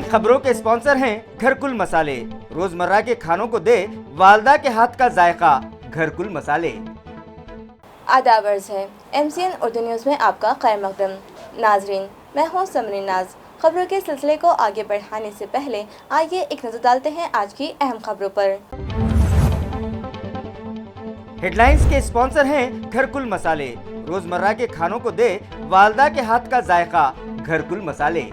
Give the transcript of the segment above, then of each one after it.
खबरों के स्पॉन्सर हैं घरकुल मसाले। रोजमर्रा के खानों को दे वालदा के हाथ का जायका, घरकुल मसाले। आदाब अर्ज़ है MCN उर्दू न्यूज़ में आपका खैर मकदम। नाजरीन, मैं हूँ समरीन नाज। खबरों के सिलसिले को आगे बढ़ाने से पहले आइए एक नज़र डालते हैं आज की अहम खबरों पर। हेडलाइंस के स्पॉन्सर हैं घरकुल मसाले। रोजमर्रा के खानों को दे वालदा के हाथ का जायका, घरकुल मसाले।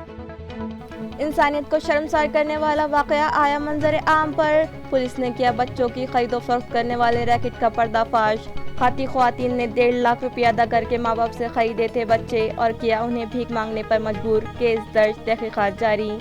इंसानियत को शर्मसार करने वाला वाकया आया मंजर आम पर। पुलिस ने किया बच्चों की खरीदो फरोख्त करने वाले रैकेट का पर्दाफाश। खाती ख्वातीन ने 1.5 लाख रुपया अदा करके माँ बाप से खरीदे थे बच्चे और किया उन्हें भीख मांगने पर मजबूर। केस दर्ज, तहकीकात जारी।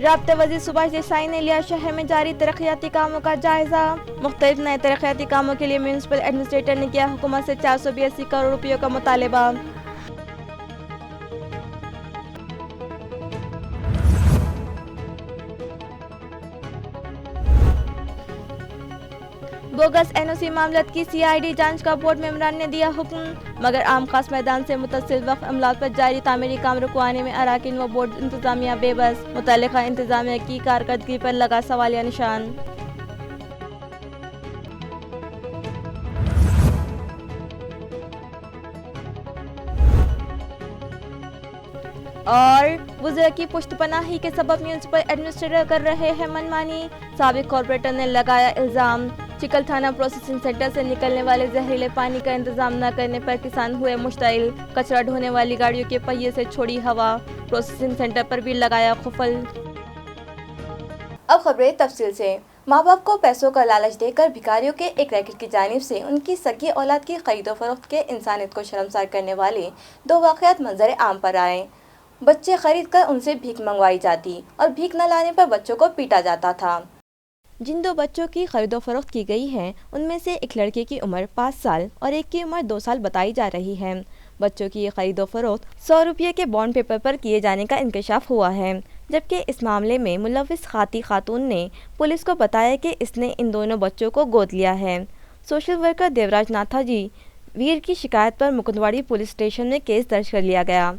राब्ता वज़ीर सुभाष देसाई ने लिया शहर में जारी तरक्याती कामों का जायजा। मुख्तलिफ नए तरक्याती कामों के लिए म्यूनिसिपल एडमिनिस्ट्रेटर ने किया हुकूमत से 482 करोड़ रुपयों का मुतालबा। बोगस NOC मामलत की CID जांच का बोर्ड मेंबरान ने दिया हुक्म, मगर आम खास मैदान से मुतसिल वक्फ अमलाक पर जारी तामीरी काम रुकवाने में अराकीन व बोर्ड इंतजामिया बेबस। मुतल्लिका इंतजामिया की कारकर्दगी पर लगा सवालिया निशान। और वज़ीर की पुश्तपनाही के सबब म्यूनिसिपल एडमिनिस्ट्रेटर कर रहे हैं मनमानी। साबिक कॉर्पोरेटर ने लगाया इल्ज़ाम। चिकल थाना प्रोसेसिंग सेंटर से निकलने वाले जहरीले पानी का इंतजाम न करने पर किसान हुए मुश्तइल। कचरा ढोने वाली गाड़ियों के पहिए से छोड़ी हवा। प्रोसेसिंग सेंटर पर भी लगाया खुफल। अब खबरें तफसील से। माँ बाप को पैसों का लालच देकर भिखारियों के एक रैकेट की जानिब से उनकी सगी औलाद की खरीदो फरोख्त के इंसानियत को शर्मसार करने वाले 2 वाक़यात मंजर आम पर आए। बच्चे खरीद कर उनसे भीख मंगवाई जाती और भीख न लाने पर बच्चों को पीटा जाता था। जिन 2 बच्चों की खरीदो फरोख्त की गई है उनमें से एक लड़के की उम्र 5 साल और एक की उम्र 2 साल बताई जा रही है। बच्चों की ये खरीदो फरोख्त 100 रुपये के बॉन्ड पेपर पर किए जाने का इंकशाफ हुआ है, जबकि इस मामले में मुलविस खातून ने पुलिस को बताया कि इसने इन दोनों बच्चों को गोद लिया है। सोशल वर्कर देवराज नाथाजी वीर की शिकायत पर मुकुंदवाड़ी पुलिस स्टेशन में केस दर्ज कर लिया गया।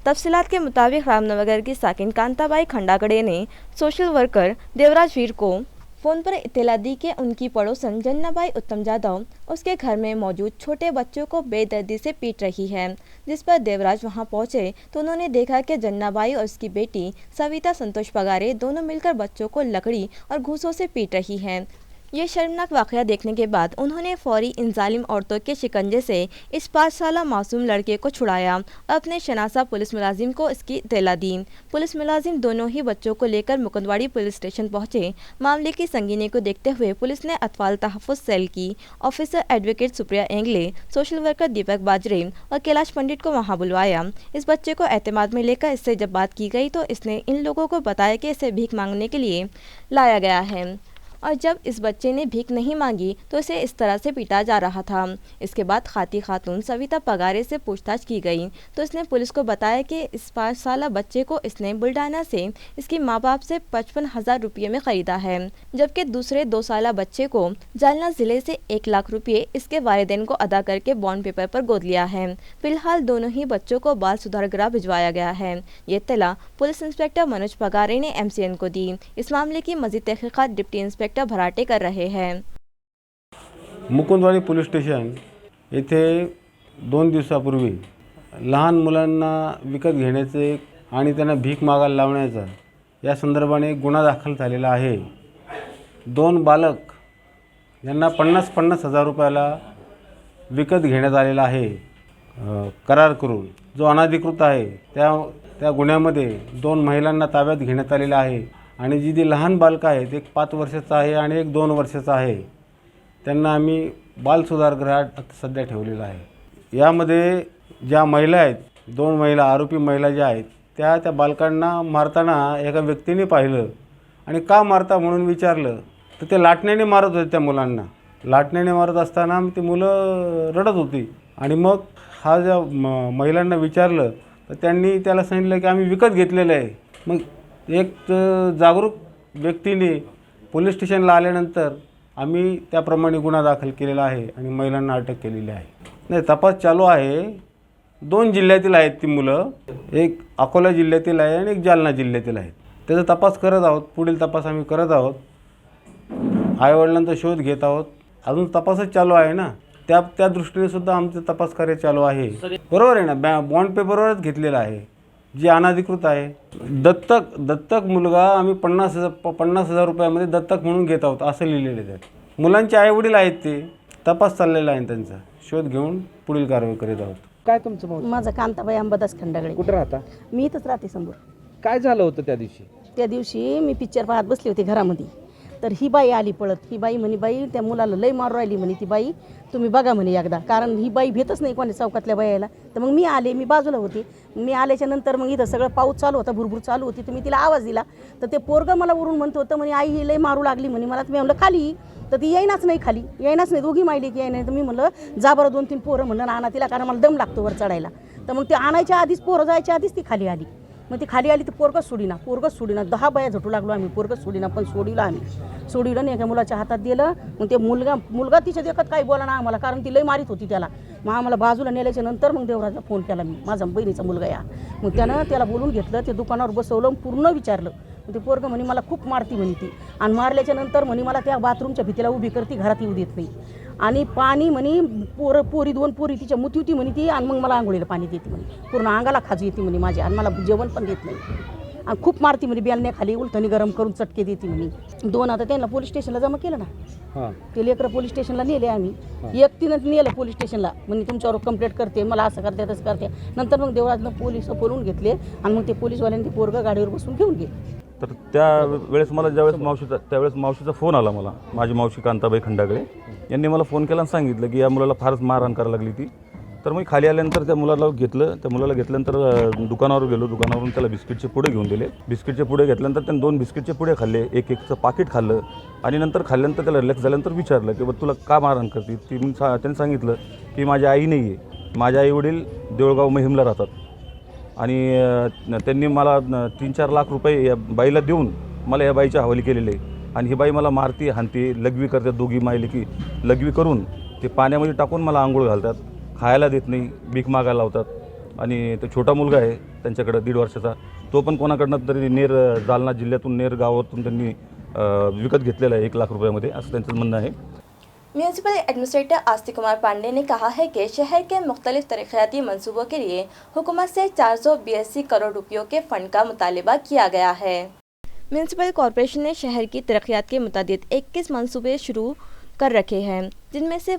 तफसीलात के मुताबिक रामनगर की साकिन कांताबाई खंडागड़े ने सोशल वर्कर देवराज वीर को फ़ोन पर इत्तला दी कि उनकी पड़ोसन जन्नाबाई उत्तम जादव उसके घर में मौजूद छोटे बच्चों को बेदर्दी से पीट रही है। जिस पर देवराज वहां पहुंचे तो उन्होंने देखा कि जन्नाबाई और उसकी बेटी सविता संतोष पगारे दोनों मिलकर बच्चों को लकड़ी और घूसों से पीट रही हैं। ये शर्मनाक वाक़या देखने के बाद उन्होंने फौरी इन जालिम औरतों के शिकंजे से इस 5 साला मासूम लड़के को छुड़ाया और अपने शनासा पुलिस मुलाजिम को इसकी इत्तला दी। पुलिस मुलाजिम दोनों ही बच्चों को लेकर मुकुंदवाड़ी पुलिस स्टेशन पहुंचे। मामले की संगीनी को देखते हुए पुलिस ने अतफाल तहफ़्फ़ुज़ सेल की officer advocate Supriya Engle, social worker Deepak Bajre और कैलाश पंडित को वहाँ बुलवाया। इस बच्चे को एतमाद में लेकर इससे जब बात की गई तो इसने इन लोगों को बताया कि इसे भीख मांगने के लिए लाया गया है और जब इस बच्चे ने भीख नहीं मांगी तो इसे इस तरह से पीटा जा रहा था। इसके बाद खातून सविता पगारे से पूछताछ की गई तो इसने पुलिस को बताया कि इस 5 साला बच्चे को इसने बुल्डाना से इसकी माँ बाप से 55,000 रुपये में ख़रीदा है, जबकि दूसरे 2 साला बच्चे को जालना ज़िले से 1 लाख रुपये इसके वालिदैन को अदा करके बॉन्ड पेपर पर गोद लिया है। फिलहाल दोनों ही बच्चों को बाल सुधार गृह भिजवाया गया है। ये इत्तला पुलिस इंस्पेक्टर मनोज पगारे ने MCN को दी। इस मामले की मज़ीद तहकीकात डिप्टी इंस्पेक्टर भराटे कर रहे हैं। मुकुंदवाडी पोलीस स्टेशन येथे 2 दिवसापूर्वी लहान मुलांना विकत घेण्याचे आणि त्यांना भीक मागायला लावण्याचा या संदर्भाने गुन्हा दाखल झालेला आहे। 2 बालक यांना 50,000 रुपयाला विकत घेण्यात आलेला आहे करार करून, जो अनधिकृत आहे। त्या गुन्ह्यामध्ये 2 महिलांना ताब्यात घेण्यात आलेला आहे आणि जी लहान बालक आहेत, एक 5 वर्षाचा आहे आणि एक 2 वर्षाचा आहे, त्यांना आम्ही बाल सुधारगृहात सध्या ठेवलेलं आहे। यामध्ये ज्या महिला आहेत, 2 महिला आरोपी महिला ज्या आहेत त्या बालकांना मारताना एका व्यक्तीने पाहिलं आणि का मारता म्हणून विचारलं तर ते लाटण्याने मारत होते। त्या मुलांना लाटण्याने मारत असताना ती मुलं रडत होती आणि मग हा ज्या महिलांना विचारलं तर त्यांनी त्याला सांगितलं की आम्ही विकत घेतलेलं आहे। मग एक जागरूक व्यक्तीने पोलीस स्टेशनला आल्यानंतर आम्ही त्याप्रमाणे गुन्हा दाखल केलेला आहे आणि महिलांना अटक केलेली आहे. नाही, तपास चालू आहे. 2 जिल्ह्यातील आहेत ती मुलं, एक अकोला जिल्ह्यातील आहे आणि एक जालना जिल्ह्यातील आहेत. त्याचा तपास करत आहोत. पुढील तपास आम्ही करत आहोत. आईवडिलांचा शोध घेत आहोत. अजून तपासच चालू आहे ना, त्या दृष्टीने सुद्धा आमचं तपास कार्य चालू आहे. बरोबर आहे ना, बॉन्ड पेपरवरच घेतलेला आहे, जी अनाधिकृत आहे. दत्तक मुलगा आम्ही 50,000 रुपयामध्ये दत्तक म्हणून घेत आहोत असं लिहिलेलं आहे. मुलांचे आईवडील आहेत, ते तपास चाललेला आहे, त्यांचा शोध घेऊन पुढील कारवाई करीत आहोत. काय तुमचं भाऊ? माझं कांताबाई अंबादास खंडागळे. कुठं राहता? मी इथंच राहते समोर. काय झालं होतं त्या दिवशी? त्या दिवशी मी पिक्चर पाहत बसली होती घरामध्ये, तर ही बाई आली पळत. ही बाई म्हणे, बाई त्या मुलाला लई मारू राहिली म्हणे ती बाई, तुम्ही बघा म्हणे एकदा. कारण ही बाई भेटच नाही कोणी चौकातल्या बायाला. तर मग मी आले, मी बाजूला होती. मी आल्याच्या नंतर मग इथं सगळं पाऊस चालू होता, भुरभुर चालू होती. तर मी तिला आवाज दिला, तर ते पोरगं मला वरून म्हणत होतं म्हणे, आई ही लई मारू लागली म्हणे मला. तर मी म्हणलं खाली, तर ती येईनाच नाही. दोघी मायली की येईना. तर मी म्हणलं जा बरं 2-3 पोरं म्हणलं आणा तिला, कारण मला दम लागतो वर चढायला. तर मग ते आणायच्या आधीच, पोरं जायच्या आधीच ती खाली आली. मग ती खाली आली तर पोरगंच सोडीना 10 बाया झटू लागलो आम्ही. पोरगंच सोडीना, पण सोडीलं नाही. एका मुलाच्या हातात दिलं. मग ते मुलगा तिच्या देखत काही बोला ना आम्हाला, कारण ती लई मारीत होती त्याला. मग आम्हाला बाजूला नेल्याच्या नंतर मग देवराजला फोन केला मी, माझा बहिणीचा मुलगा या. मग त्यानं त्याला बोलून घेतलं, ते दुकानावर बसवलं, पूर्ण विचारलं. ते पोरगं म्हणे मला खूप मारती म्हणे ती, आणि मारल्याच्या नंतर म्हणे मला त्या बाथरूमच्या भीतीला उभी करती, घरात येऊ देत नाही. आणि पाणी म्हणे पोरी 2 पोरी तिच्या मुती होती म्हणे ती, आणि मग मला आंघोळीला पाणी देते म्हणे, पूर्ण अंगाला खाजू येते म्हणे माझ्या, आणि मला जेवण पण देत नाही. आणि खूप मारती म्हणे, बेलण्याखाली उलथणी गरम करून चटके देते म्हणे. 2 आता त्यांना पोलीस स्टेशनला जमा केलं ना. ते लेकरं पोलीस स्टेशनला नेले आम्ही. एकटीनं नेलं पोलीस स्टेशनला, म्हणजे तुमच्यावर कंप्लेंट करते, मला असं करते तसं करते. नंतर मग देवराजनं पोलीस बोलवून घेतले, आणि मग ते पोलीसवाल्यांनी ते पोरगं गाडीवर बसून घेऊन गेले. तर त्यावेळेस मला त्यावेळेस मावशीचा फोन आला मला. माझी मावशी कांताबाई खंडागळे यांनी मला फोन केला आणि सांगितलं की या मुलाला फारच मारहाण करायला लागली ती. तर मी खाली आल्यानंतर त्या मुलाला घेतल्यानंतर दुकानावर गेलो. दुकानावरून त्याला बिस्किटचे पुडे घेऊन दिले. बिस्किटचे पुडे घेतल्यानंतर त्याने 2 बिस्किटचे पुडे खाल्ले, एकचं पाकिट खाल्लं. आणि नंतर खाल्ल्यानंतर त्याला रिलॅक्स झाल्यानंतर विचारलं की तुला का मारहाण करते ती. त्यांनी सांगितलं की माझी आई नाही आहे, माझे आईवडील देऊळगाव महिमला राहतात, आणि त्यांनी मला 3-4 लाख रुपये या बाईला देऊन मला या बाईच्या हवाली केलेले आहे. आणि ही बाई मला मारती, हाणती, लघवी करते. दोघी मायले की लघवी करून ते पाण्यामध्ये टाकून मला आंघोळ घालतात, खायला देत नाही, भीक मागायला लावतात. आणि तो छोटा मुलगा आहे त्यांच्याकडे 1.5 वर्षाचा, तो पण कोणाकडनं तरी जालना जिल्ह्यातून नेर गावातून त्यांनी विकत घेतलेला आहे 1 लाख रुपयामध्ये, असं त्यांचं म्हणणं आहे. म्यूनसिपल एडमिनिस्ट्रेटर आस्तिक कुमार पांडे ने कहा है कि शहर के मुख्तलिफ तरक्याती मंसूबों के लिए हुकूमत से 482 करोड़ रुपयों के फंड का मुतालबा किया गया है। म्यूनसिपल कॉरपोरेशन ने शहर की तरक्यात के मुताबिक 21 मंसूबे शुरू कर रखे हैं, जिनमें से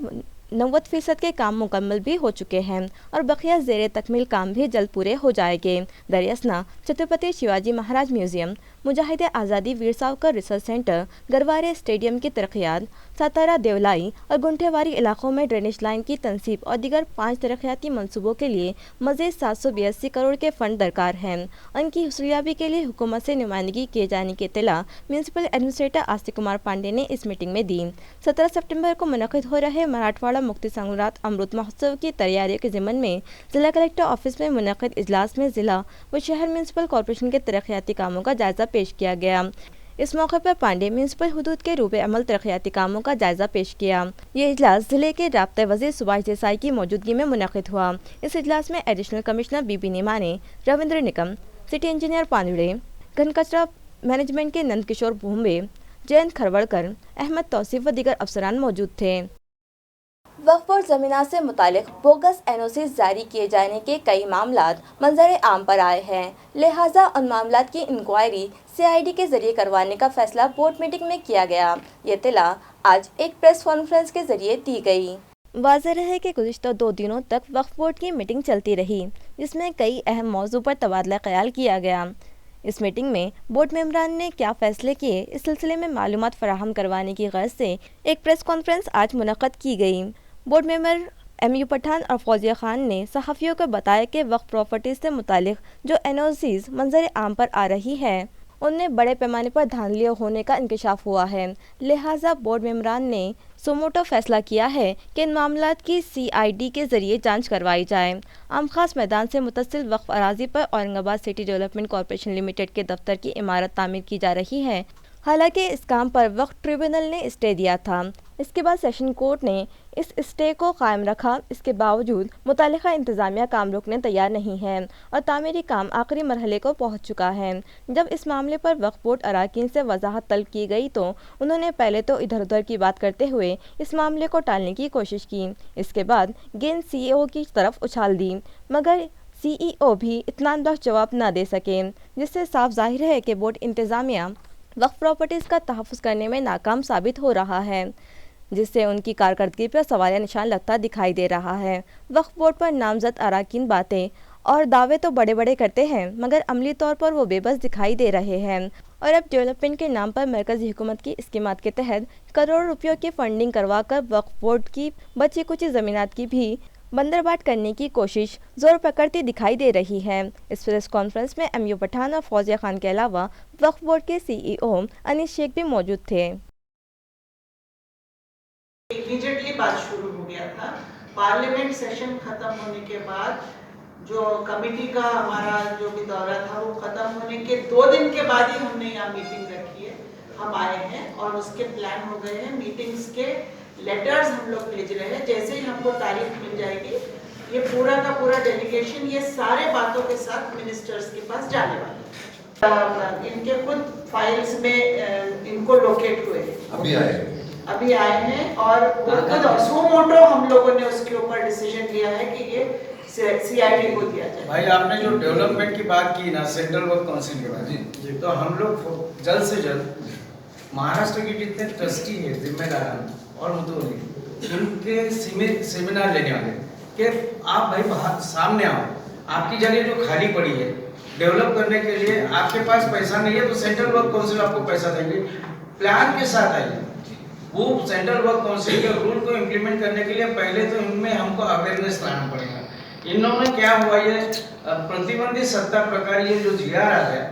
90% के काम मुकम्मल भी हो चुके हैं और बकिया ज़ेरे तकमील काम भी जल्द पूरे हो जाएंगे। दरियासना छत्रपति शिवाजी महाराज म्यूजियम, मुजाहिद आज़ादी Veer Savarkar research centre, Garware stadium की तरक्यात, सातारा देवलाई और गुंठेवारी इलाकों में ड्रेनेज लाइन की तनसीब और दीगर 5 तरक्याती मंसूबों के लिए मज़ीद 782 करोड़ के फ़ंड दरकार हैं। उनकी हुसूलियाबी के लिए हुकूमत से नुमाइंदगी किए जाने की इत्तला म्यूनसिपल एडमिनिस्ट्रेटर आस्तिक कुमार पांडे ने इस मीटिंग में दी। 17 सितंबर को मुनक़िद हो रहे मराठवाड़ा मुक्ति संग्राम अमृत महोत्सव की तैयारियों के ज़िम्मन में ज़िला कलेक्टर ऑफिस में मुनक़िद इजलास में ज़िला व शहर म्यूनसिपल कॉरपोरेशन के तरक्याती कामों का जायज़ा पेश किया गया। इस मौके पर पांडे म्यूनसिपल हुदूद के रूबे अमल तरक्याती कामों का जायजा पेश किया। ये इजलास जिले के राब्ता वज़ीर सुभाष देसाई की मौजूदगी में मुनक़िद हुआ। इस इजलास में एडिशनल कमिश्नर बीबी नेमाने, रविंद्र निकम, सिटी इंजीनियर पानुड़े, घन कचरा मैनेजमेंट के नंद किशोर भूम्बे, जयंत खरवड़कर, अहमद तौसीफ व दीगर अफसरान मौजूद थे। वक्फ बोर्ड ज़मीना से मुतालिक बोगस एनओसी जारी किए जाने के कई मामलात मंजर आम पर आए हैं, लिहाजा उन मामलात की इंक्वायरी CID के जरिए करवाने का फैसला बोर्ड मीटिंग में किया गया। ये इत्तला आज एक प्रेस कॉन्फ्रेंस के जरिए दी गई। वाज़ेह है कि गुज़िश्ता 2 दिनों तक वक्फ बोर्ड की मीटिंग चलती रही, जिसमें कई अहम मौजू पर तबादला ख्याल किया गया। इस मीटिंग में बोर्ड मेंबरान ने क्या फ़ैसले किए, इस सिलसिले में मालूमात फराहम करवाने की गर्ज से एक प्रेस कॉन्फ्रेंस आज मुनक़्क़द की गई। बोर्ड मेंबर MU पठान और फौजिया खान ने सहाफ़ियों को बताया कि वक्फ प्रॉपर्टीज़ से मुतालिक जो NOCs मंजर आम पर आ रही है, उनमें बड़े पैमाने पर धांधलियों होने का इंकशाफ हुआ है। लिहाजा बोर्ड मेंबरान ने सुमोटो फैसला किया है कि इन मामलात की CID के ज़रिए जांच करवाई जाए। आम खास मैदान से मुतसिल वक्फ अराजी पर Aurangabad city development corporation limited के दफ्तर की इमारत तामीर की जा रही है हालांकि इस काम पर वक्फ ट्रिब्यूनल ने स्टे दिया था। इसके बाद सेशन कोर्ट ने इस स्टे को कायम रखा। इसके बावजूद मुतालिका इंतज़ामिया काम रोकने तैयार नहीं है और तामीरी काम आखिरी मरहले को पहुंच चुका है। जब इस मामले पर वक्फ बोर्ड अराकीन से वजाहत तलब की गई तो उन्होंने पहले तो इधर उधर की बात करते हुए इस मामले को टालने की कोशिश की। इसके बाद गेंद CEO की तरफ उछाल दी, मगर CEO भी इत्मीनानबख्श जवाब न दे सके, जिससे साफ जाहिर है कि बोर्ड इंतज़ामिया वक्फ प्रॉपर्टीज़ का तहफ़्फ़ुज़ करने में नाकाम साबित हो रहा है, जिससे उनकी कारकर्दगी पर सवालिया निशान लगता दिखाई दे रहा है। वक्फ बोर्ड पर नामजद अराकीन बातें और दावे तो बड़े बड़े करते हैं, मगर अमली तौर पर वो बेबस दिखाई दे रहे हैं और अब डेवलपमेंट के नाम पर मरकज़ी हुकूमत की स्कीमात के तहत करोड़ों रुपयों की फंडिंग करवाकर वक्फ बोर्ड की बची कुछ ज़मीनात की भी बंदरबाट करने की कोशिश जोर पकड़ती दिखाई दे रही है। इस प्रेस कॉन्फ्रेंस में MU पठान और फौजिया खान के अलावा वक्फ बोर्ड के CEO अनीस शेख भी मौजूद थे। इमीडिएटली बात शुरू हो गया था। पार्लियामेंट सेशन खत्म होने के बाद जो कमेटी का हमारा जो भी दौरा था वो खत्म होने के 2 दिन के बाद ही हमने यहाँ मीटिंग रखी है। हम आए हैं और उसके प्लान हो गए हैं। मीटिंग्स के लेटर्स हम लोग भेज रहे हैं। जैसे ही हमको तारीख मिल जाएगी ये पूरा का पूरा डेलीगेशन ये सारे बातों के साथ मिनिस्टर्स के पास जाने वाले हैं। इनके खुद फाइल्स में इनको लोकेट हुए अभी आए हैं और खुद सुमोटो हम लोगों ने उसके ऊपर डिसीजन लिया है कि ये CID को दिया जाए। भाई आपने जो डेवलपमेंट की बात की ना सेंट्रल वर्क काउंसिल के बाद, तो हम लोग जल्द से जल्द महाराष्ट्र के जितने ट्रस्टी है जिम्मेदार और मुतवल्ली उनके सेमिनार लेने वाले कि आप भाई बाहर सामने आओ, आपकी जगह जो खाली पड़ी है डेवलप करने के लिए आपके पास पैसा नहीं है तो सेंट्रल वर्क काउंसिल आपको पैसा देंगे, प्लान के साथ आइए। वो सेंट्रल वर्क काउंसिल के रूल को इम्प्लीमेंट करने के लिए पहले तो इनमें हमको अवेयरनेस लाना पड़ेगा। इन्होंने क्या हुआ ये प्रतिबंधित सत्ता प्रकार ये जो GR आ गया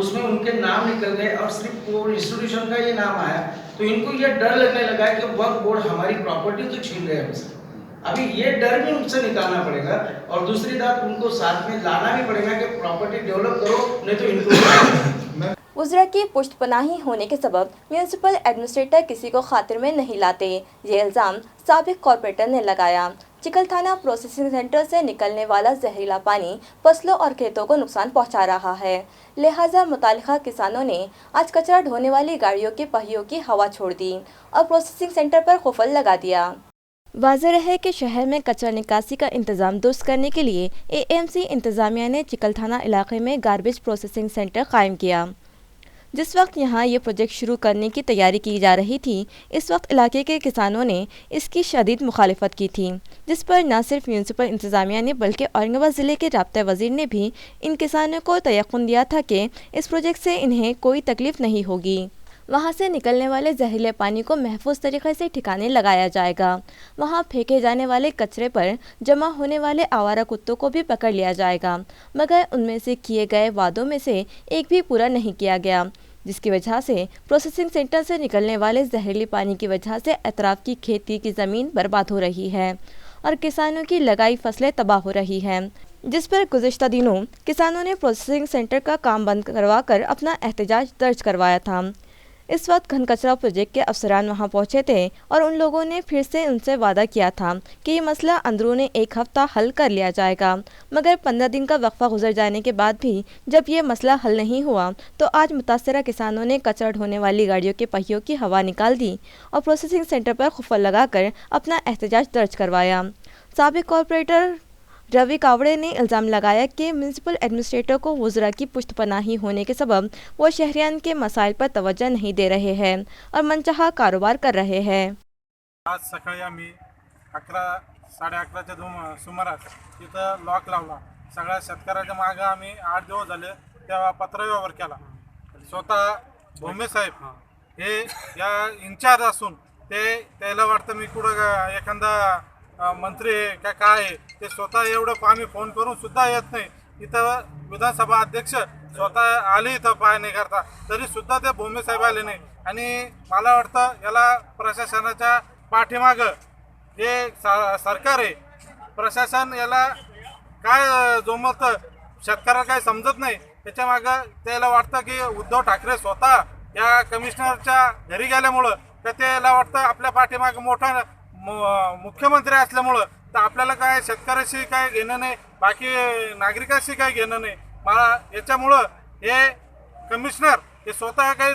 उसमें उनके नाम निकल गए और सिर्फ वो इंस्टीट्यूशन का ये नाम आया तो इनको ये डर लगने लगा कि वक्फ बोर्ड हमारी प्रॉपर्टी तो छीन रहे हैं हमसे। अभी ये डर भी उनसे निकालना पड़ेगा और दूसरी बात उनको साथ में लाना भी पड़ेगा कि प्रॉपर्टी डेवलप करो, नहीं तो इनको उजरा की पुश्तपनाही होने के सबब म्यूनिसिपल एडमिनिस्ट्रेटर किसी को खातिर में नहीं लाते, ये इल्ज़ाम साबिक कॉर्पोरेटर ने लगाया। चिकलथाना प्रोसेसिंग सेंटर से निकलने वाला जहरीला पानी फसलों और खेतों को नुकसान पहुंचा रहा है, लिहाजा मुतालिका किसानों ने आज कचरा ढोने वाली गाड़ियों के पहियों की हवा छोड़ दी और प्रोसेसिंग सेंटर पर खुफल लगा दिया। वाज़ेह है कि शहर में कचरा निकासी का इंतज़ाम दुरुस्त करने के लिए AMC इंतज़ामिया ने चिकलथाना इलाके में गार्बेज प्रोसेसिंग सेंटर कायम किया। जिस वक्त यहाँ ये प्रोजेक्ट शुरू करने की तैयारी की जा रही थी, इस वक्त इलाके के किसानों ने इसकी शदीद मुखालिफत की थी, जिस पर न सिर्फ म्यूनसिपल इंतज़ामिया ने बल्कि औरंगाबाद ज़िले के राब्ता वज़ीर ने भी इन किसानों को तयक़ुन दिया था कि इस प्रोजेक्ट से इन्हें कोई तकलीफ़ नहीं होगी। वहाँ से निकलने वाले जहरीले पानी को महफूज तरीक़े से ठिकाने लगाया जाएगा। वहाँ फेंके जाने वाले कचरे पर जमा होने वाले आवारा कुत्तों को भी पकड़ लिया जाएगा, मगर उनमें से किए गए वादों में से एक भी पूरा नहीं किया गया, जिसकी वजह से प्रोसेसिंग सेंटर से निकलने वाले जहरीले पानी की वजह से अतराफ़ की खेती की ज़मीन बर्बाद हो रही है और किसानों की लगाई फसलें तबाह हो रही हैं, जिस पर गुज़िश्ता दिनों किसानों ने प्रोसेसिंग सेंटर का काम बंद करवा कर अपना एहतजाज दर्ज करवाया था। इस वक्त घन कचरा प्रोजेक्ट के अफसरान वहां पहुंचे थे और उन लोगों ने फिर से उनसे वादा किया था कि ये मसला अंदरूनी 1 हफ्ता हल कर लिया जाएगा, मगर 15 दिन का वक्फा गुजर जाने के बाद भी जब ये मसला हल नहीं हुआ तो आज मुतासरा किसानों ने कचरा ढोने वाली गाड़ियों के पहियों की हवा निकाल दी और प्रोसेसिंग सेंटर पर खुफल लगाकर अपना एहतजाज दर्ज करवाया। साबिक कॉर्पोरेटर रवि कावड़े ने इल्ज़ाम लगाया कि म्यूनसिपल एडमिनिस्ट्रेटर को वज़रा की पुश्तपनाही होने के सबब वो शहरियान के मसाइल पर तवज्जो नहीं दे रहे हैं और मनचाहा कारोबार कर रहे हैं। आज सकाळी आम्ही 11-11:30च्या सुमारास तिथं लॉक लावला। सगळ्या शेतकऱ्याच्या मागं आम्ही 8 दिवस झाले तेव्हा पत्रव्यवहार केला। स्वतः भोमे साहेब हे या इन्चार्ज असून त्याला वाटतं मी कुठं एखादा मंत्री का काय ते स्वतः एवढं आम्ही फोन करून सुद्धा येत नाही। इथं विधानसभा अध्यक्ष स्वतः आले इथं पाहणी करता, तरी सुद्धा ते भोमे साहेब आले नाही आणि मला वाटतं याला प्रशासनाच्या पाठीमागं हे सरकार आहे। प्रशासन याला काय जोमत शेतकऱ्याला काय समजत नाही, त्याच्या मागं त्याला वाटतं की उद्धव ठाकरे स्वतः या कमिशनरच्या घरी गेल्यामुळं तर त्याला वाटतं आपल्या पाठीमागे मोठा मुख्यमंत्री असल्यामुळं तर आपल्याला काय शेतकऱ्याशी काय घेणं नाही, बाकी नागरिकांशी काय घेणं नाही. मला याच्यामुळं हे कमिशनर हे स्वतः काही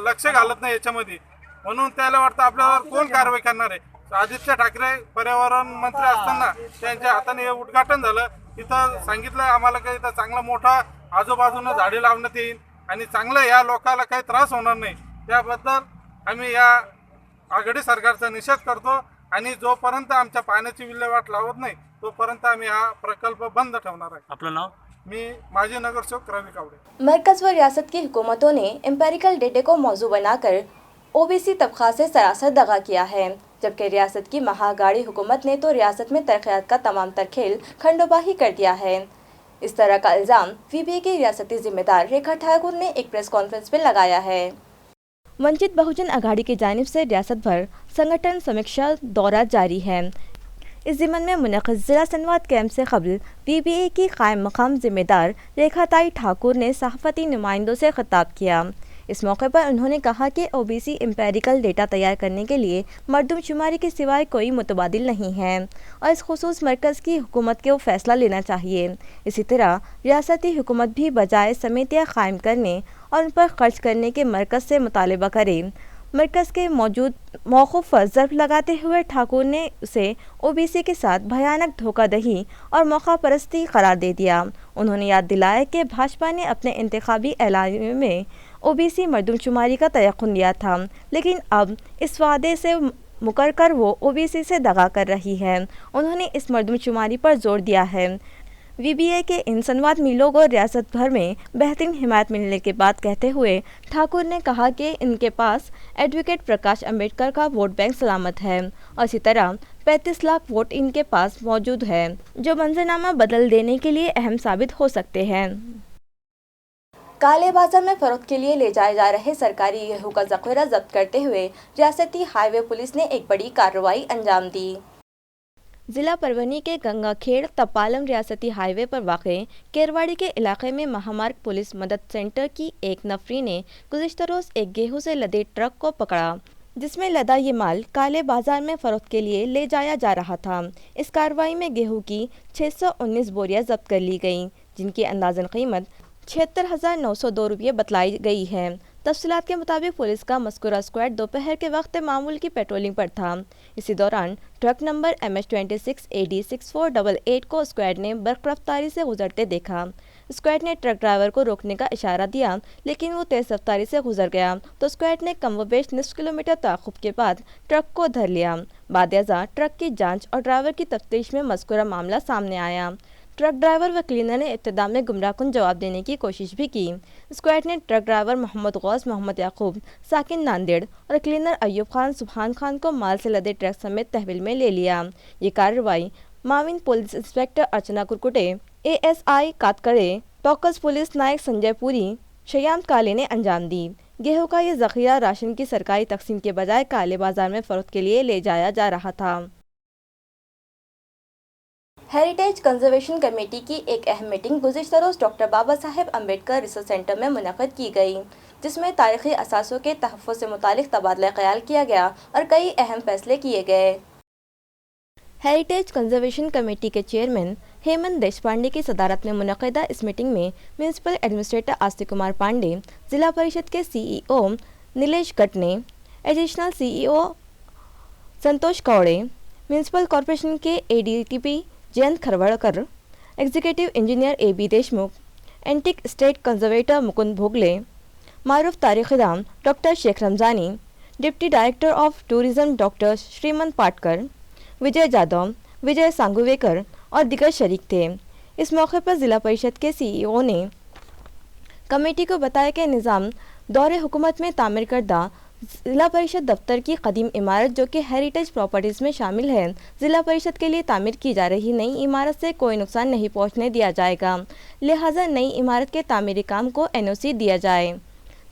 लक्ष घालत नाही याच्यामध्ये, म्हणून त्याला वाटतं आपल्यावर कोण कारवाई करणार आहे. आदित्य ठाकरे पर्यावरण मंत्री असताना त्यांच्या हाताने हे उद्घाटन झालं. तिथं सांगितलं आम्हाला काही इथं चांगला मोठा आजूबाजूनं झाडे लावण्यात येईल आणि चांगलं या लोकांना काही त्रास होणार नाही. त्याबद्दल आम्ही या आघाडी सरकारचा निषेध करतो आणि जोपर्यंत आमच्या पाण्याची विल्हेवाट लावत नाही तोपर्यंत आम्ही हा प्रकल्प बंद ठेवणार आहे. आपलं नाव? मी माजी नगरसेवक रवि कावड़े। मरकज़ व रियासत की हुकूमतों ने एम्पेरिकल डेटे को मौजू बनाकर ओबीसी तबका से सरासर दगा किया है, जबकि रियासत की महागाड़ी हुकूमत ने तो रियासत में तरक्यात का तमाम तर खेल खंडोबाही कर दिया है। इस तरह का इल्ज़ाम वीबीए की रियासती जिम्मेदार रेखा ठाकुर ने एक प्रेस कॉन्फ्रेंस में लगाया है। वंचित बहुजन आघाड़ी की जानिब से रियासत भर संगठन समीक्षा दौरा जारी है। इस ज़िम्मन में मुनक़िद ज़िला संवाद कैंप से कबल वीबीए की कायम मकाम जिम्मेदार रेखाताई ठाकुर ने सहाफ़ती नुमाइंदों से खिताब किया। इस मौके पर उन्होंने कहा कि ओबीसी एम्पेरिकल डेटा तैयार करने के लिए मरदमशुमारी के सिवाय कोई मुतबादिल नहीं है और इस खुसूस मरकज़ की हुकूमत को फ़ैसला लेना चाहिए। इसी तरह रियासती हुकूमत भी बजाय समितियाँ कायम करने और उन पर खर्च करने के मरकज़ से मुतालबा करे। मरकज़ के मौजूद मौक़िफ़ पर ज़र्फ़ लगाते हुए ठाकुर ने उसे ओबीसी के साथ भयानक धोखाधड़ी और मौका परस्ती करार दे दिया। उन्होंने याद दिलाया कि भाजपा ने अपने इंतखाबी ऐलान में ओबीसी मरदमशुमारी का तयक़ुन लिया था, लेकिन अब इस वादे से मुकर कर वो ओबीसी से दगा कर रही है। उन्होंने इस मरदमशुमारी पर जोर दिया है। वीबीए के इन संवाद मिलों को रियासत भर में बेहतरीन हिमायत मिलने के बाद कहते हुए ठाकुर ने कहा कि इनके पास एडवोकेट प्रकाश अम्बेडकर का वोट बैंक सलामत है और इसी तरह 35 लाख वोट इनके पास मौजूद है, जो मंजरनामा बदल देने के लिए अहम साबित हो सकते हैं। काले बाजार में फरोख्त के लिए ले जाए जा रहे सरकारी गेहूं का ज़ख़ीरा जब्त करते हुए रियासती हाईवे पुलिस ने एक बड़ी कार्रवाई अंजाम दी। जिला परवनी के गंगाखेड़ तपालम रियासती हाईवे पर वाक़े केरवाड़ी के इलाके में महामार्ग पुलिस मदद सेंटर की एक नफरी ने गुज़िश्ता रोज़ एक गेहूं से लदे ट्रक को पकड़ा, जिसमें लदा ये माल काले बाजार में फ़रोख्त के लिए ले जाया जा रहा था। इस कार्रवाई में गेहूं की 619 बोरियां जब्त कर ली गईं, जिनकी अंदाज़न कीमत 76,902 रुपये बतलाई गई है। तफसीलात के मुताबिक पुलिस का मज़कूरा स्क्वाड दोपहर के वक्त मामूल की पेट्रोलिंग पर था। इसी दौरान ट्रक नंबर MH26 AD 6488 को स्क्वाड ने बर्क़ रफ्तारी से गुजरते देखा। स्क्वाड ने ट्रक ड्राइवर को रोकने का इशारा दिया, लेकिन वो तेज़ रफ्तारी से गुजर गया तो स्क्वाड ने कम व बेश निस्फ किलोमीटर ताक़ुब के बाद ट्रक को धर लिया। बादअज़ा ट्रक की जाँच और ड्राइवर की तफ्तीश में मज़कूरा मामला सामने आया। ट्रक ड्राइवर व क्लीनर ने इब्तिदा में गुमराहकुन जवाब देने की कोशिश भी की। स्क्वाड ने ट्रक ड्राइवर मोहम्मद गौस, मोहम्मद याकूब, साकिन नांदेड़ और क्लीनर अयूब खान, सुबहान खान को माल से लदे ट्रक समेत तहवील में ले लिया। ये कार्रवाई माविन पुलिस इंस्पेक्टर अर्चना कुरकुटे, ASI कातकड़े, टोकस पुलिस नायक संजय पुरी, शयाम काले ने अंजाम दी। गेहूं का ये ज़ख़ीरा राशन की सरकारी तकसीम के बजाय काले बाजार में फ़रोख्त के लिए ले जाया जा रहा था। हेरिटेज कंजर्वेशन कमेटी की एक अहम मीटिंग गुज़िश्ता रोज़ doctor Baba Saheb Ambedkar research centre में मुनक़्क़िद की गई, जिसमें तारीख़ी असासों के तहफ़्फ़ुज़ से मुतालिक तबादला ख़याल किया गया और कई अहम फैसले किए गए। हेरिटेज कंजर्वेशन कमेटी के चेयरमैन हेमंत देशपांडे की सदारत में मुनक़्क़िदा इस मीटिंग में म्यूनसिपल एडमिनिस्ट्रेटर आस्तिक कुमार पांडे, जिला परिषद के CEO Nilesh Gatne, additional CEO Santosh Kaude, municipal corporation के ADTP Jayant Kharwadkar, executive engineer AB Deshmukh, antique state conservator Mukund Bhogle, मारूफ तारीख़दाम doctor Shaikh Ramzani, deputy director of tourism doctor Shrimant Patkar, Vijay Jadhav, Vijay Sanguvekar और दिगर शरीक थे। इस मौके पर ज़िला परिषद के CEO ने कमेटी को बताया कि निज़ाम दौरे हुकूमत में तामीर करदा ज़िला परिषद दफ्तर की कदीम इमारत, जो कि हेरिटेज प्रॉपर्टीज़ में शामिल है, ज़िला परिषद के लिए तामीर की जा रही नई इमारत से कोई नुकसान नहीं पहुंचने दिया जाएगा, लिहाजा नई इमारत के तामीरी काम को NOC दिया जाए।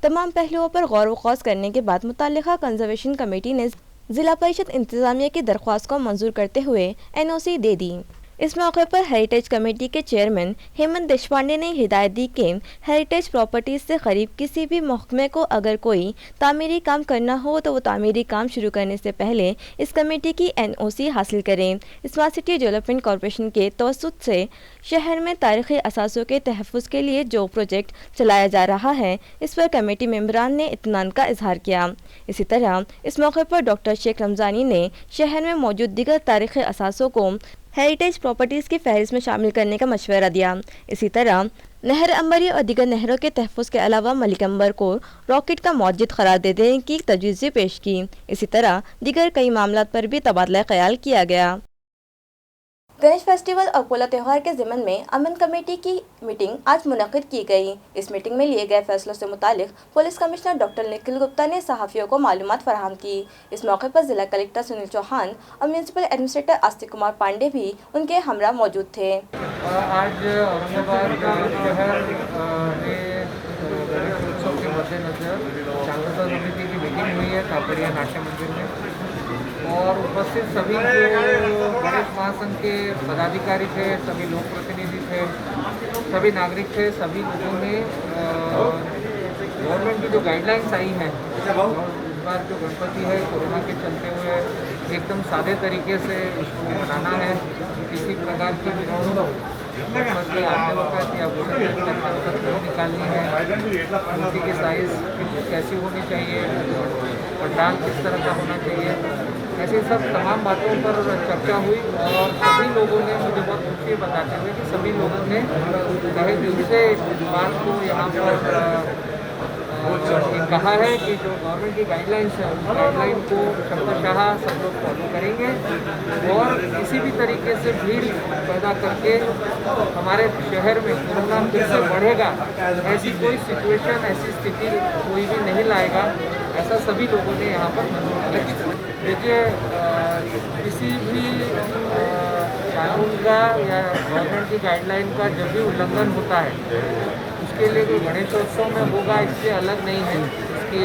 तमाम पहलुओं पर गौर व खौज करने के बाद मुताल्लिक़ा कंजर्वेशन कमेटी ने ज़िला परिषद इंतज़ामिया की दरख्वास्त को मंजूर करते हुए NOC दे दी। इस मौके पर हेरिटेज कमेटी के चेयरमैन हेमंत देशपांडे ने हिदायत दी कि हेरिटेज प्रॉपर्टीज से करीब किसी भी महकमे को अगर कोई तामीरी काम करना हो तो वो तामीरी काम शुरू करने से पहले इस कमेटी की NOC हासिल करें। स्मार्ट सिटी डेवलपमेंट कॉरपोरेशन के तवसुत से शहर में तारीखी असासों के तहफ़्फ़ुज़ के लिए जो प्रोजेक्ट चलाया जा रहा है, इस पर कमेटी मेंबरान ने इत्मीनान का इजहार किया। इसी तरह इस मौके पर डॉक्टर शेख रमज़ानी ने शहर में मौजूद दीगर तारीखी असासों को हेरिटेज प्रॉपर्टीज़ की फहरिस्त में शामिल करने का मशवरा दिया। इसी तरह नहर अंबरी और दीगर नहरों के तहफ़्फ़ुज़ के अलावा मलिक अंबर को रॉकेट का मस्जिद करार दे देने की तजवीज़ भी पेश की। इसी तरह दीगर कई मामलात पर भी तबादला ख्याल किया गया। गणेश फेस्टिवल और पोला त्यौहार के ज़िमन में अमन कमेटी की मीटिंग आज मुनक़िद की गई। इस मीटिंग में लिए गए फैसलों से मुतालिक police commissioner doctor Nikhil Gupta ने सहाफ़ियों को मालूमात फराहम की। इस मौके पर ज़िला कलेक्टर सुनील चौहान और म्यूनसिपल एडमिनिस्ट्रेटर आस्तिक कुमार पांडे भी उनके हमरा मौजूद थे। आज औरंगाबाद शहर में गणेश उत्सव के मद्देनजर शांतता समिति की मीटिंग हुई है कापड़िया नाट्य मंदिर में, और उपस्थित सभी जो गणेश महासंघ के पदाधिकारी थे, सभी लोक प्रतिनिधि थे, सभी नागरिक थे, सभी लोगों ने गवर्नमेंट की जो गाइडलाइंस आई हैं, इस बार जो गणपति है कोरोना के चलते हुए एकदम सादे तरीके से उसको मनाना है, किसी प्रकार की गणपति आते वक्त या करते वक्त नहीं निकालनी है, मूर्ति की साइज़ कैसी होनी चाहिए, पंडाल किस तरह का होना चाहिए, ऐसी सब तमाम बातों पर चर्चा हुई। और सभी लोगों ने मुझे बहुत खुशी बताते हुए कि सभी लोगों ने तहे दिल से इस बात को यहाँ पर कहा है कि जो गवर्नमेंट की गाइडलाइंस है उस गाइडलाइन को शर्तशाह सब लोग फॉलो करेंगे और किसी भी तरीके से भीड़ पैदा करके हमारे शहर में कोरोना फिर से बढ़ेगा ऐसी कोई सिचुएशन, ऐसी स्थिति कोई भी नहीं लाएगा, ऐसा सभी लोगों ने यहाँ पर मंजूर किया। देखिए, किसी भी कानून का या गवर्नमेंट की गाइडलाइन का जब भी उल्लंघन होता है उसके लिए जो गणेशोत्सव में होगा इससे अलग नहीं है। इसके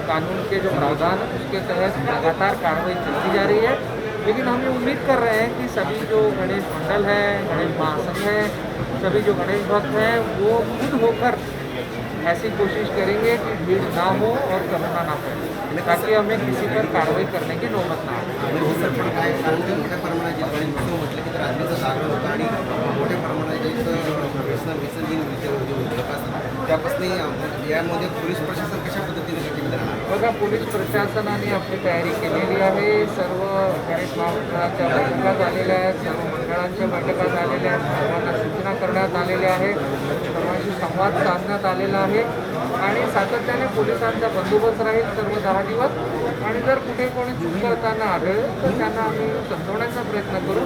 कानून के जो प्रावधान उसके तहत लगातार कार्रवाई चलती जा रही है, लेकिन हम ये उम्मीद कर रहे हैं कि सभी जो गणेश मंडल है, गणेश महासंघ है, सभी जो गणेश भक्त हैं वो खुद होकर ऐसी कोशिश करेंगे कि भीड़ ना हो और कोरोना ना फैले, ताकि हमें किसी पर कार्रवाई करने की नौबत ना आए। मोठ्या प्रमाणात गणेशोत्सव म्हटलं की रात्रीचं जागरण होतं आणि मोठ्या प्रमाणात विसर्जन त्यापासून यामध्ये पोलीस प्रशासन कशा पद्धतीने कटिबद्ध राहणार? बघा, पोलीस प्रशासनाने आपली तयारी केलेली आहे। सर्व गणेश महामंडळाच्या बैठका झालेल्या आहेत, सर्व मंडळांच्या बैठका झालेल्या आहेत, सर्वांना सूचना करण्यात आलेल्या आहेत, सर्वांशी संवाद साधण्यात आलेला आहे आणि सातत्याने पोलिसांचा बंदोबस्त राहील सर्व 10 दिवस। आणि जर कुठे कोणी चूक करताना आढळलं तर त्यांना आम्ही समजवण्याचा प्रयत्न करू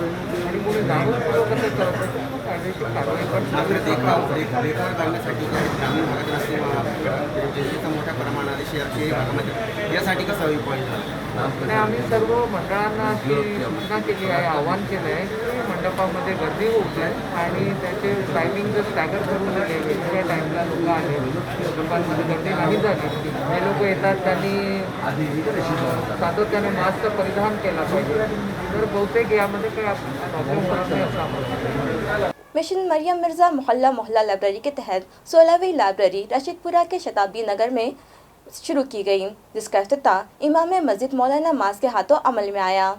आणि कोणी जाणूनपूर्वक असे करत असेल तर कायदेशीर कारवाई पण देखभाल करण्यासाठी ग्रामीण भागातील असते मोठ्या प्रमाणात शहरी भागामध्ये यासाठी कसा उपाय आणि आम्ही सर्व मंडळांना ही सूचना केली आहे, आवाहन केलं आहे की मंडपामध्ये गर्दी होऊ नये आणि त्याचे टायमिंग जर स्टॅगर करून दिले, वेगवेगळ्या टाईमला लोक आले, मंडपांमध्ये गर्दी नाही झाली, जे लोक येतात त्यांनी सातत्याने मास्क परिधान केला पाहिजे, तर बहुतेक यामध्ये काही प्रॉब्लेम होणार नाही असं आम्हाला। मिशन मरियम मिर्ज़ा मोहल्ला मोहल्ला लाइब्रेरी के तहत 16वीं लाइब्रेरी रशीदपुरा के शताब्दी नगर में शुरू की गई, जिसका इफ्तिताह इमाम मस्जिद मौलाना माज के हाथों अमल में आया।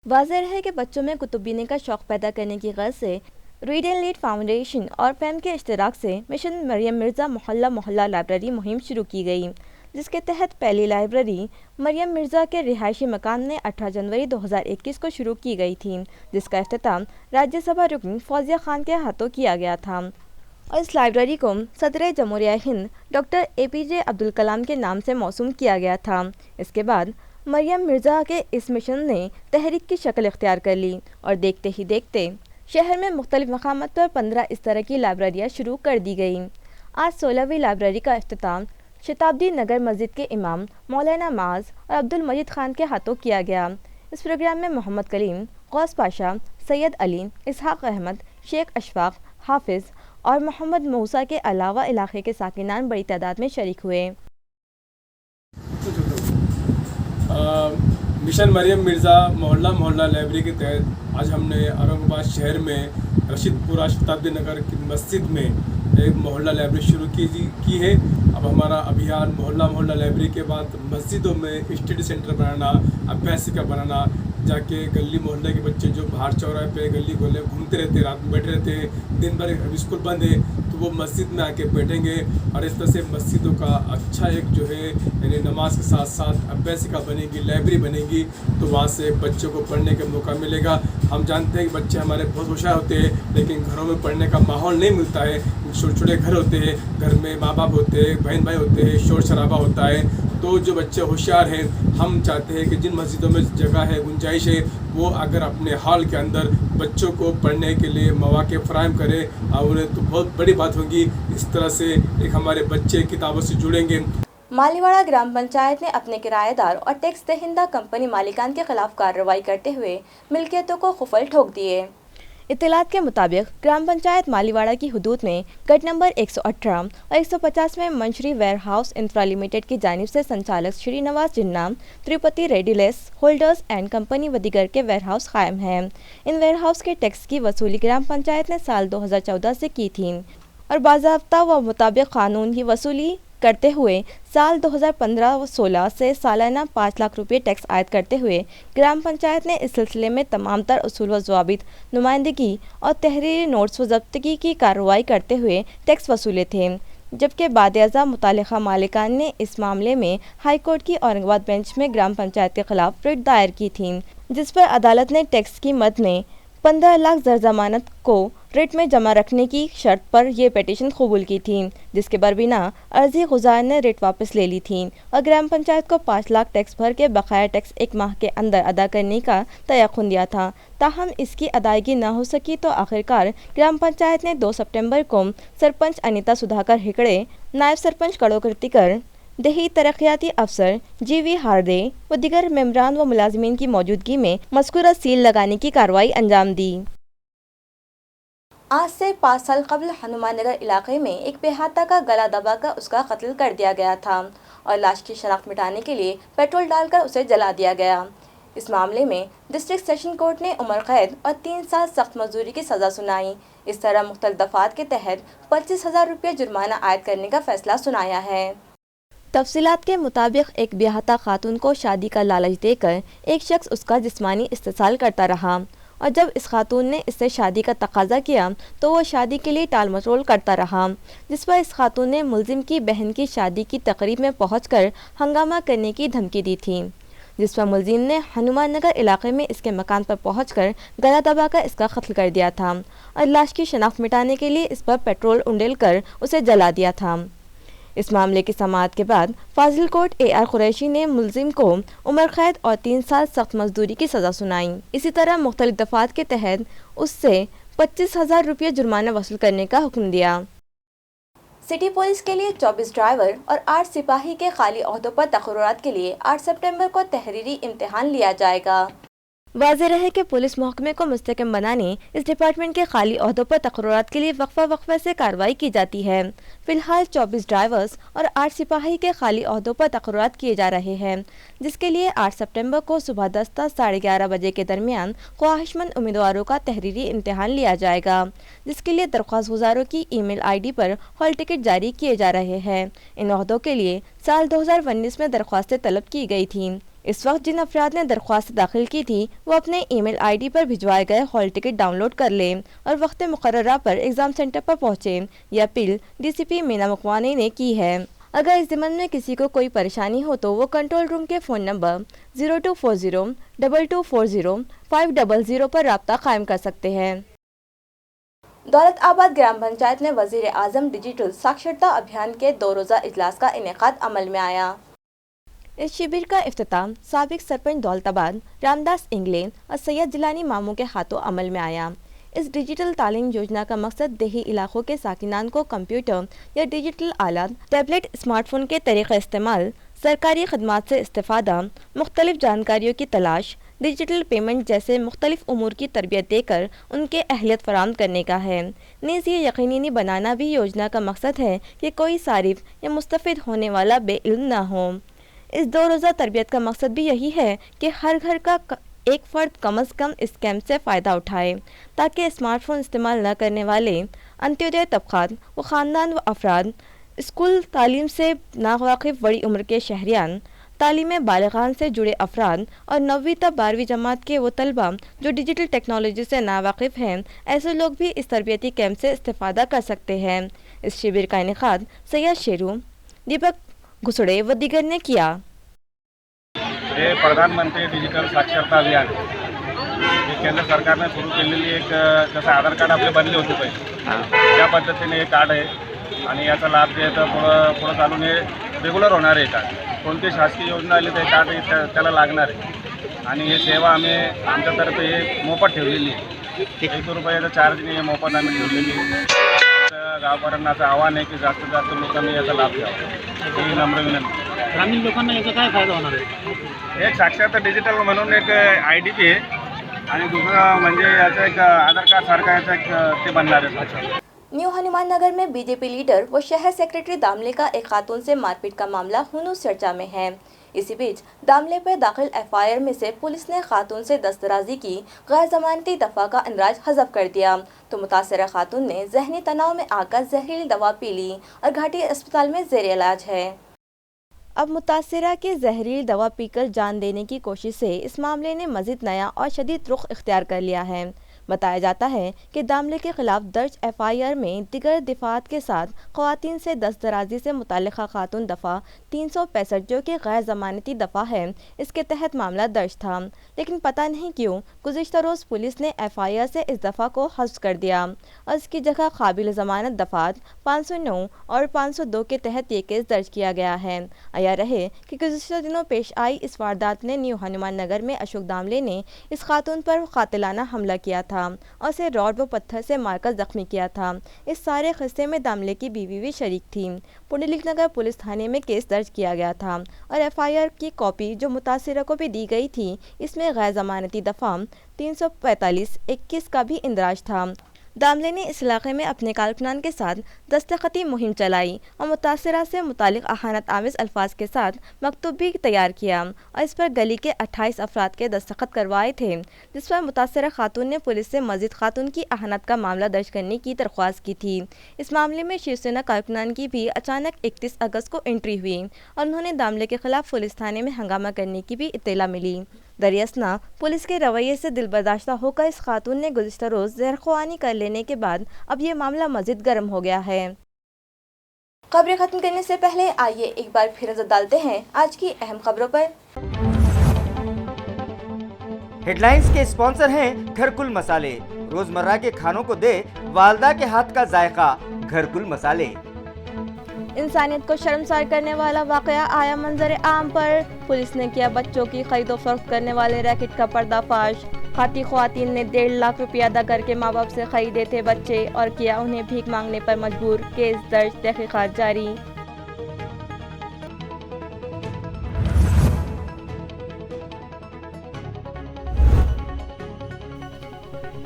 वाज़ेह है कि बच्चों में कुतुब बीनी का शौक़ पैदा करने की गर्ज से रीड एंड लीड फाउंडेशन और पैम के इश्तराक से मिशन मरियम मिर्ज़ा मोहल्ला मोहल्ला लाइब्रेरी मुहिम शुरू की गई, जिसके तहत पहली लाइब्रेरी मरियम मिर्ज़ा के रिहायशी मकान में 18 जनवरी 2021 को शुरू की गई थी, जिसका इफ्तिताम राज्यसभा रुकन फौजिया खान के हाथों किया गया था और इस लाइब्रेरी को सदर जमहूरिया हिंद डॉक्टर APJ अब्दुल कलाम के नाम से मौसूम किया गया था। इसके बाद मरियम मिर्ज़ा के इस मिशन ने तहरीक की शक्ल इख्तियार कर ली और देखते ही देखते शहर में मुख्तलिफ मकामात पर 15 इस तरह की लाइब्रेरियाँ शुरू कर दी गई। आज 16वीं लाइब्रेरी का इख्तिताम शताब्दी नगर मस्जिद के इमाम मौलाना माज और अब्दुल मजीद खान के हाथों किया गया। इस प्रोग्राम में मोहम्मद कलीम, गौस पाशा, सैयद अली, इसहाक अहमद, शेख अशफाक, हाफिज़ और मोहम्मद मूसा के अलावा इलाके के साकिनान बड़ी तादाद में शरीक हुए। मिशन मरियम मिर्ज़ा मोहल्ला लाइब्रेरी के तहत आज हमने औरंगाबाद शहर में रशीदपुरा शताब्दी नगर की मस्जिद में एक मोहल्ला लाइब्रेरी शुरू की है। अब हमारा अभियान मोहल्ला लाइब्रेरी के बाद मस्जिदों में स्टडी सेंटर बनाना, अभ्यासिका बनाना, जाके गली मोहल्ले के बच्चे जो बाहर चौराहे पे गली गोले घूमते रहते, रात में बैठे रहते हैं, दिन भर अभी स्कूल बंद है तो वो मस्जिद में आके बैठेंगे और इस तरह से मस्जिदों का अच्छा एक जो है यानी नमाज के साथ साथ अभ्यासिका बनेगी, लाइब्रेरी बनेगी, तो वहाँ से बच्चों को पढ़ने का मौका मिलेगा। हम जानते हैं कि बच्चे हमारे बहुत होशियार होते हैं लेकिन घरों में पढ़ने का माहौल नहीं मिलता है। छोटे छोटे घर होते हैं, घर में माँ बाप होते हैं, बहन भाई होते हैं, शोर शराबा होता है। तो जो बच्चे होशियार हैं, हम चाहते हैं कि जिन मस्जिदों में जगह है, गुंजाइश है, वो अगर अपने हॉल के अंदर बच्चों को पढ़ने के लिए मौके फराहम करें और उन्हें तो बहुत बड़ी बात होगी। इस तरह से एक हमारे बच्चे किताबों से जुड़ेंगे। मालीवाड़ा ग्राम पंचायत ने अपने किराएदार और टैक्स दहिंदा कंपनी मालिकान के खिलाफ कार्रवाई करते हुए मिल्कियतों को खुफल ठोक दिए। इत्तलात के मुताबिक ग्राम पंचायत मालीवाड़ा की हुदूद में गट नंबर 118 और 150 में मंशरी वेयर हाउस इंफ्रा लिमिटेड की जानिब से संचालक श्री नवाज जिन्ना, त्रिपति रेडिलेस होल्डर्स एंड कंपनी व दीगर के वेयर हाउस कायम हैं। इन वेयर हाउस के टैक्स की वसूली ग्राम पंचायत ने साल 2014 से की थी और बाज़ाब्ता व मुताबिक कानून की वसूली करते हुए साल 2015-16 से सालाना 5 लाख रुपये टैक्स आयद करते हुए ग्राम पंचायत ने इस सिलसिले में तमाम तर उसूल व ज़वाबित, नुमाइंदगी और तहरीरी नोट्स व ज़ब्तगी की कार्रवाई करते हुए टैक्स वसूले थे। जबकि बाद-ए-अज़ा मुतालिका मालिकान ने इस मामले में हाई कोर्ट की औरंगाबाद बेंच में ग्राम पंचायत के खिलाफ रिट दायर की थी, जिस पर अदालत ने टैक्स की मद में 15 लाख ज़र-ज़मानत को रिट में जमा रखने की शर्त पर यह पिटीशन कबूल की थी, जिसके बरबिना अर्जी गुजार ने रिट वापस ले ली थी और ग्राम पंचायत को 5 लाख टैक्स भर के बकाया टैक्स 1 माह के अंदर अदा करने का तयक़ुन दिया था। ताहम इसकी अदायगी न हो सकी तो आखिरकार ग्राम पंचायत ने 2 सितंबर को सरपंच अनीता सुधाकर हिकड़े, नायब सरपंच कड़ो कृतिकर, देही तरक्याती अफसर GV हार्दे व दिगर मेम्बरान व मुलाजिमीन की मौजूदगी में मज़कूरा सील लगाने की कार्रवाई अंजाम दी। आज से 5 साल कबल हनुमान नगर इलाके में एक बेहाता का गला दबाकर उसका कत्ल कर दिया गया था और लाश की शनाख्त मिटाने के लिए पेट्रोल डालकर उसे जला दिया गया। इस मामले में डिस्ट्रिक्ट सेशन कोर्ट ने उम्र कैद और 3 साल सख्त मजदूरी की सज़ा सुनाई। इस तरह मुख्तलिफ दफ़ात के तहत 25,000 रुपये जुर्माना आयद करने का फैसला सुनाया है। तफसीलात के मुताबिक एक ब्याहता खातून को शादी का लालच देकर एक शख्स उसका जिस्मानी इस्तेसाल करता रहा और जब इस खातून ने इससे शादी का तकाजा किया तो वो शादी के लिए टाल मटोल करता रहा, जिस पर इस खातून ने मुलजिम की बहन की शादी की तकरीब में पहुंचकर हंगामा करने की धमकी दी थी, जिस पर मुलजिम ने हनुमान नगर इलाके में इसके मकान पर पहुंचकर गला दबाकर इसका कत्ल कर दिया था और लाश की शनाख्त मिटाने के लिए इस पर पेट्रोल उंडेल कर उसे जला दिया था। इस मामले की समाअत के बाद फाजिल कोर्ट AR कुरैशी ने मुलजिम को उम्र कैद और 3 साल सख्त मजदूरी की सज़ा सुनाई। इसी तरह मुख्तलिफ दफ़ात के तहत उससे 25,000 रुपये जुर्माना वसूल करने का हुक्म दिया। सिटी पुलिस के लिए 24 ड्राइवर और 8 सिपाही के खाली ओहदों पर तकर्रुरात के लिए 8 सितंबर को तहरीरी इम्तिहान लिया जाएगा। वाज़ेह रहे कि पुलिस महकमे को मुस्तकम बनाने इस डिपार्टमेंट के खाली ओहदों पर तकर्रुरात के लिए वक्फा से कार्रवाई की जाती है। फ़िलहाल 24 ड्राइवर्स और 8 सिपाही के खाली ओहदों पर तकर्रुरात किए जा रहे हैं, जिसके लिए 8 सितंबर को सुबह 10 से 11:30 बजे के दरमियान ख्वाहिशमंद उम्मीदवारों का तहरीरी इम्तिहान लिया जाएगा, जिसके लिए दरख्वास्त गुजारों की ईमेल ID पर हॉल टिकट जारी किए जा रहे हैं। इन ओहदों के लिए साल 2019 में दरख्वास्तें तलब की गई थीं। इस वक्त जिन अफराद ने दरख्वास्त दाखिल की थी वो अपने ईमेल ID पर भिजवाए गए हॉल टिकट डाउनलोड कर लें और वक्त मुकर्ररा पर एग्ज़ाम सेंटर पर पहुँचें। यह अपील DCP मीना मुकवानी ने की है। अगर इस ज़िम्मन में किसी को कोई परेशानी हो तो वो कंट्रोल रूम के फ़ोन नंबर 0240-2240-500 पर रब्ता कायम कर सकते हैं। दौलताबाद ग्राम पंचायत में वज़ीर आज़म डिजिटल साक्षरता अभियान के 2 रोज़ा इजलास का इनेकाद अमल में आया। इस शिविर का इफ्तिताम साबिक सरपंच दौलताबाद रामदास इंग्लैंड और सैयद जिलानी मामू के हाथों अमल में आया। इस डिजिटल तालीम योजना का मकसद देही इलाकों के साकिनान को कंप्यूटर या डिजिटल आलात, टैबलेट, स्मार्टफोन के तरीक़े इस्तेमाल, सरकारी खदमात से इस्तेफादा, मुख्तलिफ जानकारियों की तलाश, डिजिटल पेमेंट जैसे मुख्तलिफ उमूर की तरबियत देकर उनके अहलियत फराहम करने का है। नीज़ ये यकीनी बनाना भी योजना का मकसद है कि कोई सारिफ या मुस्तफ़िद होने वाला बेइल्म न हो। इस 2 रोज़ा तरबियत का मकसद भी यही है कि हर घर का एक फ़र्द कम अज़ कम इस कैंप से फ़ायदा उठाए, ताकि स्मार्टफोन इस्तेमाल न करने वाले अंत्योदय तबक़ात व ख़ानदान व अफराद, स्कूल तालीम से नावाकिफ़ बड़ी उम्र के शहरियान, तालीम बालिगान से जुड़े अफराद और 9वीं तक 12वीं जमात के वो तलबा जो डिजिटल टेक्नोलॉजी से नावाकिफ़ हैं, ऐसे लोग भी इस तरबियती कैंप से इस्तेफ़ादा कर सकते हैं। इस शिविर का इनेकाद सैयद शेरू, दीपक घुसड़े व दीगर ने किया। हे प्रधानमंत्री डिजिटल साक्षरता अभियान हे केंद्र सरकारने सुरू केलेली एक जसं आधार कार्ड आपले बनले होते पहिले त्या पद्धतीने हे कार्ड आहे आणि याचा लाभ जे आहे तर पुढं चालून हे रेग्युलर होणार आहे कार्ड. कोणती शासकीय योजना आली तर कार्ड त्याला लागणार आहे आणि हे सेवा आम्ही आमच्यातर्फे हे मोफत ठेवलेली आहे. 1 रुपयाचा चार्जने हे मोफत आम्ही ठेवलेली आहे. गावकऱ्यांना आव्हान आहे की जास्तीत जास्त लोकांनी याचा लाभ घ्यावा ही नम्र विनंती. ग्रामीण लोकांना याचा काय फायदा होणार आहे? एक साक्षरता डिजिटल म्हणून एक IDP आहे आणि दुसरं म्हणजे याचा एक आधार कार्ड सारखा याचा एक ते बनणार आहे. न्यू हनुमान नगर में बीजेपी लीडर व शहर सेक्रेटरी दामले का एक खातून से मारपीट का मामला हुनूस चर्चा में है। इसी बीच दामले पर दाखिल FIR में से पुलिस ने खातून से दस्तराजी की गैर जमानती दफा का इंदराज हज़फ कर दिया, तो मुतासरा खातून ने जहनी तनाव में आकर जहरीली दवा पी ली और घाटी अस्पताल में ज़ेर इलाज है। अब मुतासरा के जहरीली दवा पीकर जान देने की कोशिश से इस मामले ने मज़ीद नया और शदीद रुख इख्तियार कर लिया है। बताया जाता है कि दामले के खिलाफ दर्ज FIR में दिगर दिफात के साथ ख़वातीन से दस्तराजी से मुताल्लिक़ा खातून दफ़ा 365 जो कि गैर ज़मानती दफ़ा है, इसके तहत मामला दर्ज था, लेकिन पता नहीं क्यों गुज़िश्ता रोज़ पुलिस ने FIR से इस दफ़ा को हज़्फ कर दिया और इसकी जगह काबिल ज़मानत दफ़ात 509 और 502 के तहत ये केस दर्ज किया गया है। आया रहे कि गुज़िश्ता दिनों पेश आई इस वारदात ने न्यू हनुमान नगर में अशोक दामले ने इस खातून पर कातिलाना हमला किया था और उसे रॉड व पत्थर से मारकर जख्मी किया था। इस सारे किस्से में दामले की बीवी भी शरीक थी। पुंडलिक नगर पुलिस थाने में केस दर्ज किया गया था और FIR की कॉपी जो मुतासिरा को भी दी गई थी, इसमें गैर जमानती दफ़ा 345-21 का भी इंदराज था। दामले ने इस इलाके में अपने कारकुनान के साथ दस्तखती मुहिम चलाई और मुतासरा से मुतालिक अहानत आमिज़ अल्फाज के साथ मकतूब भी तैयार किया और इस पर गली के 28 अफराद के दस्तखत करवाए थे, जिस पर मुतासरा खातून ने पुलिस से मज़ीद खातून की अहानत का मामला दर्ज करने की दरख्वास्त की थी। इस मामले में शिवसेना कारकुनान की भी अचानक 31 अगस्त को एंट्री हुई और उन्होंने दामले के खिलाफ पुलिस थाने में हंगामा करने की भी इत्तला मिली। दरियासना पुलिस के रवैये से दिलबर्दाश्ता होकर इस खातून ने गुज़िश्ता रोज़ ज़हरख़्वानी कर लेने के बाद अब ये मामला मज़ीद गर्म हो गया है। खबरें ख़त्म करने से पहले आइए एक बार फिर नज़र डालते हैं आज की अहम खबरों पर। हेडलाइंस के स्पॉन्सर हैं घरकुल मसाले। रोजमर्रा के खानों को दे वालदा के हाथ का जायका, घरकुल मसाले। इंसानियत को शर्मसार करने वाला वाक़या आया मंजर आम पर। पुलिस ने किया बच्चों की खरीदो फरोख्त करने वाले रैकेट का पर्दाफाश। खाती ख़वातीन ने 1.5 लाख रुपया अदा करके माँ बाप से खरीदे थे बच्चे और किया उन्हें भीख मांगने पर मजबूर। केस दर्ज, तहक़ीक़ात जारी।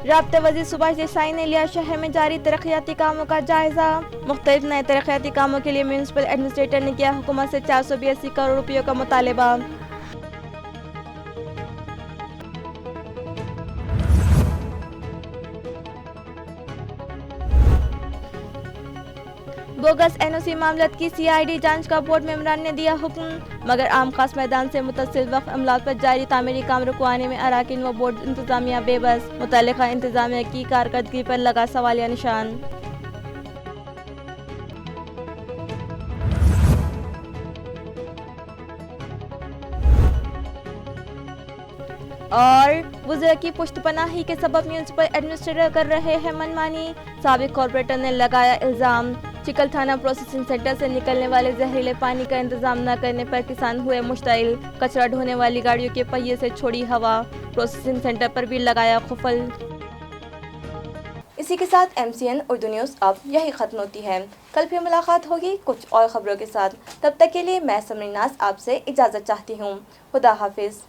राब्ता वज़ीर सुभाष देसाई ने लिया शहर में जारी तरक्याती कामों का जायजा। मुख्तलिफ नए तरक्याती कामों के लिए म्यूनिसिपल एडमिनिस्ट्रेटर ने किया हुकूमत से 482 करोड़ रुपयों का मुतालबा। बोगस NOC मामलत की CID जांच का बोर्ड मेंबरान ने दिया हुक्म, मगर आम खास मैदान से मुतसिल वक्फ अमलाक पर जारी तामीरी काम रुकवाने में अराकीन व बोर्ड इंतजामिया बेबस। मुतल्लिका इंतजामिया की कारकर्दगी पर लगा सवालिया निशान। और वज़ीर की पुश्तपनाही के सबब म्यूनिसिपल एडमिनिस्ट्रेटर कर रहे हैं मनमानी। साबिक कॉर्पोरेटर ने लगाया इल्ज़ाम। चिकल थाना प्रोसेसिंग सेंटर से निकलने वाले जहरीले पानी का इंतजाम न करने पर किसान हुए मुश्तइल। कचरा ढोने वाली गाड़ियों के पहिए से छोड़ी हवा। प्रोसेसिंग सेंटर पर भी लगाया खुफल। इसी के साथ MCN उर्दू न्यूज़ अब यही ख़त्म होती है। कल फिर मुलाकात होगी कुछ और ख़बरों के साथ। तब तक के लिए मैं समरीनाज आपसे इजाज़त चाहती हूँ। खुदा हाफिज़।